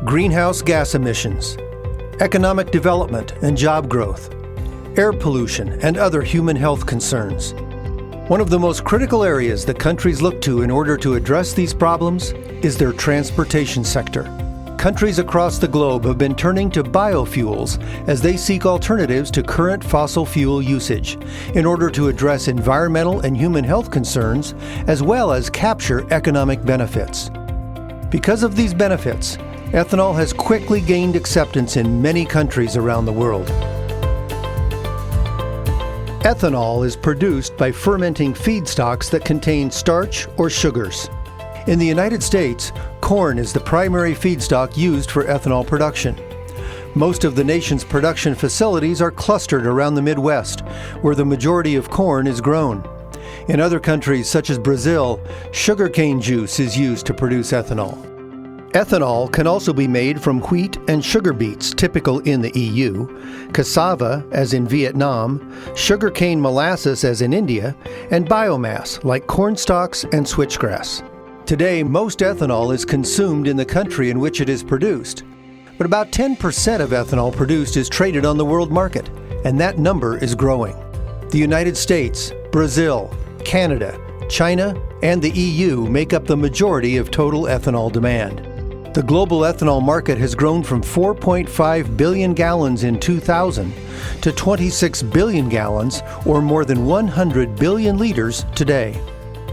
greenhouse gas emissions, economic development and job growth, air pollution, and other human health concerns. One of the most critical areas that countries look to in order to address these problems is their transportation sector. Countries across the globe have been turning to biofuels as they seek alternatives to current fossil fuel usage in order to address environmental and human health concerns as well as capture economic benefits. Because of these benefits, ethanol has quickly gained acceptance in many countries around the world. Ethanol is produced by fermenting feedstocks that contain starch or sugars. In the United States, corn is the primary feedstock used for ethanol production. Most of the nation's production facilities are clustered around the Midwest, where the majority of corn is grown. In other countries, such as Brazil, sugarcane juice is used to produce ethanol. Ethanol can also be made from wheat and sugar beets, typical in the EU, cassava, as in Vietnam, sugarcane molasses, as in India, and biomass, like corn stalks and switchgrass. Today, most ethanol is consumed in the country in which it is produced, but about 10% of ethanol produced is traded on the world market, and that number is growing. The United States, Brazil, Canada, China, and the EU make up the majority of total ethanol demand. The global ethanol market has grown from 4.5 billion gallons in 2000 to 26 billion gallons, or more than 100 billion liters today.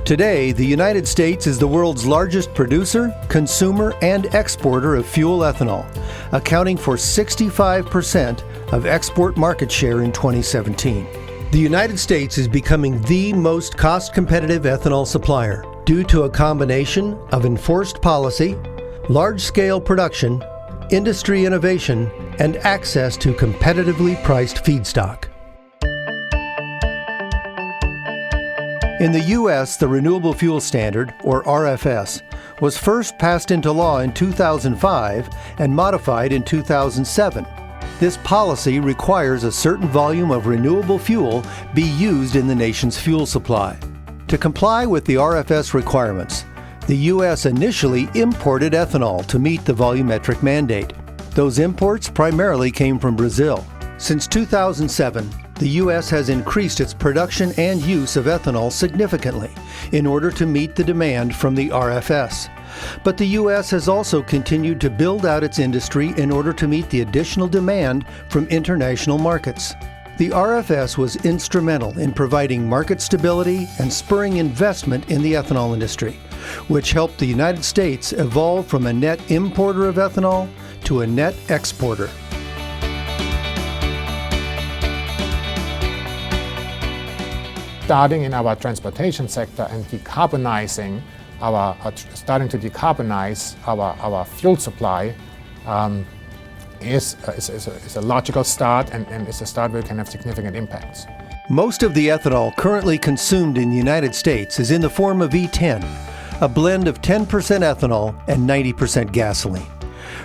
Today, the United States is the world's largest producer, consumer, and exporter of fuel ethanol, accounting for 65% of export market share in 2017. The United States is becoming the most cost-competitive ethanol supplier due to a combination of enforced policy, large-scale production, industry innovation, and access to competitively priced feedstock. In the U.S., the Renewable Fuel Standard, or RFS, was first passed into law in 2005 and modified in 2007. This policy requires a certain volume of renewable fuel be used in the nation's fuel supply. To comply with the RFS requirements, the U.S. initially imported ethanol to meet the volumetric mandate. Those imports primarily came from Brazil. Since 2007, the U.S. has increased its production and use of ethanol significantly in order to meet the demand from the RFS. But the U.S. has also continued to build out its industry in order to meet the additional demand from international markets. The RFS was instrumental in providing market stability and spurring investment in the ethanol industry, which helped the United States evolve from a net importer of ethanol to a net exporter. Starting in our transportation sector and starting to decarbonize our fuel supply is a logical start and is a start where we can have significant impacts. Most of the ethanol currently consumed in the United States is in the form of E10, a blend of 10% ethanol and 90% gasoline.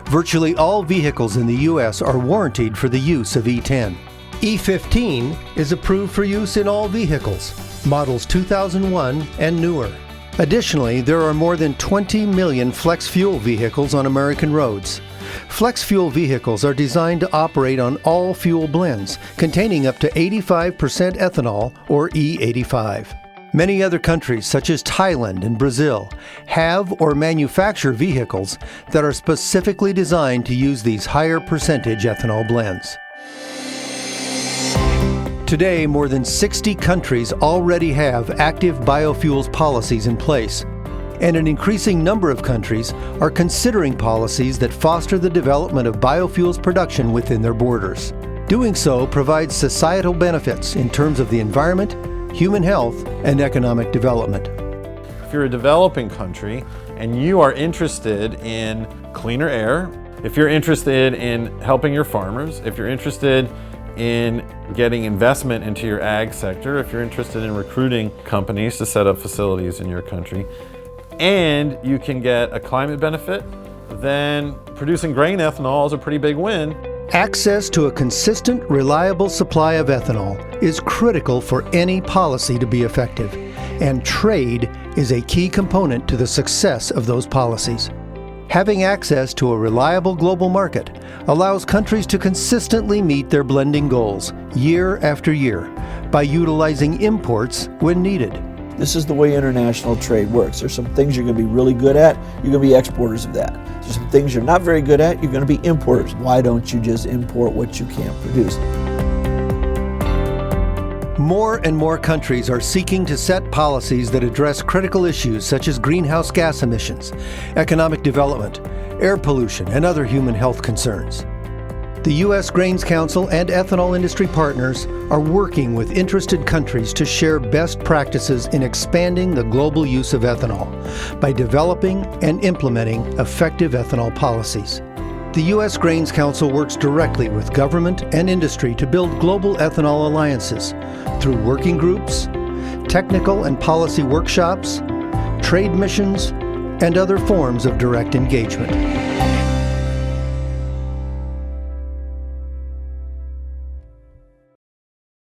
Virtually all vehicles in the U.S. are warrantied for the use of E10. E15 is approved for use in all vehicles, models 2001 and newer. Additionally, there are more than 20 million flex fuel vehicles on American roads. Flex fuel vehicles are designed to operate on all fuel blends containing up to 85% ethanol, or E85. Many other countries, such as Thailand and Brazil, have or manufacture vehicles that are specifically designed to use these higher percentage ethanol blends. Today, more than 60 countries already have active biofuels policies in place, and an increasing number of countries are considering policies that foster the development of biofuels production within their borders. Doing so provides societal benefits in terms of the environment, human health, and economic development. If you're a developing country and you are interested in cleaner air, if you're interested in helping your farmers, if you're interested in getting investment into your ag sector, if you're interested in recruiting companies to set up facilities in your country, and you can get a climate benefit, then producing grain ethanol is a pretty big win. Access to a consistent, reliable supply of ethanol is critical for any policy to be effective, and trade is a key component to the success of those policies. Having access to a reliable global market allows countries to consistently meet their blending goals year after year by utilizing imports when needed. This is the way international trade works. There's some things you're going to be really good at, you're going to be exporters of that. There's some things you're not very good at, you're going to be importers. Why don't you just import what you can't produce? More and more countries are seeking to set policies that address critical issues such as greenhouse gas emissions, economic development, air pollution, and other human health concerns. The U.S. Grains Council and ethanol industry partners are working with interested countries to share best practices in expanding the global use of ethanol by developing and implementing effective ethanol policies. The U.S. Grains Council works directly with government and industry to build global ethanol alliances through working groups, technical and policy workshops, trade missions, and other forms of direct engagement.